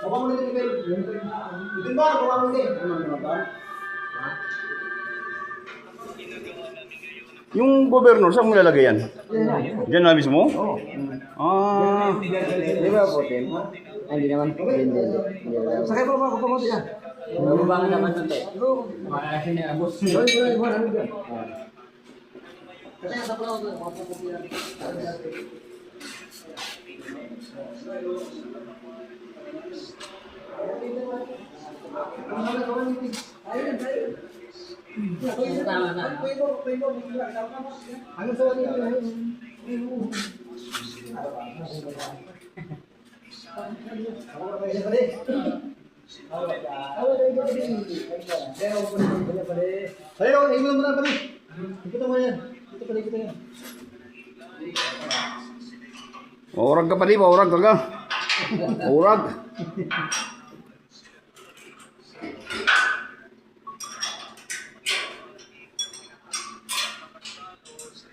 Bawa mo nito kayo. Ito ba? Bawa mo nito. Yung governor, saan mo lalagay yan? Diyan na mismo? Oo. Ah. Di ba po, Tim? Ay, hindi naman po. Hindi. Sakay pa ba? Kapag mo yan. Mabubangan naman ito, Tim. Makakasi niya, boss. Kasi sa pala ko. Tama na. Ano sa wali? Ayo, ibu mo na pala. Ikot mo yan. Ikot yan. Maurag ka pa di, maurag ka. Maurag.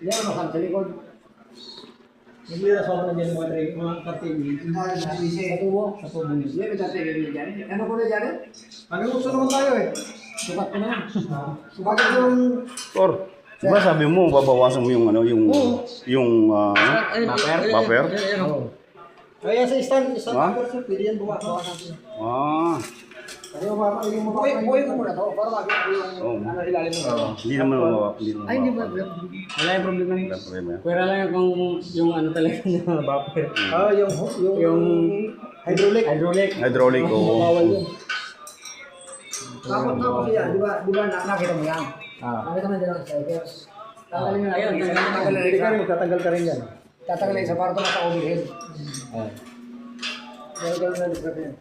Yan, makam sa likod. Naglira sa ako na dyan mga kartini. Sa tubo. Sa tubo niyo. Hindi, may tatigil niya dyan. Ano ko na dyan? Ano gusto naman tayo eh? Sukat ko na. Sukat ko yung... Or, diba sabi mo, babawasan mo yung ano, yung buffer? Kaya sa stand Ha? pwede yan bawasan ko. Ah. Kasi buhay ko muna to para makita ko yung Oh. ano ilalim mo. Hindi naman mabawa. Ay, hindi ba? Wala yung problema. Wala problema. Pwera lang kung yung ano talaga na buffer. Ah, yung hydraulic. Hydraulic o. Bawal yun. Tapos yan, di ba nakita mo yan? Nakita mo din ang strikers. Tanggalin mo na. Ayun, Tatagal ka rin yan. Tatagal isa para ito nasa overhead. Tatagal na discard yan.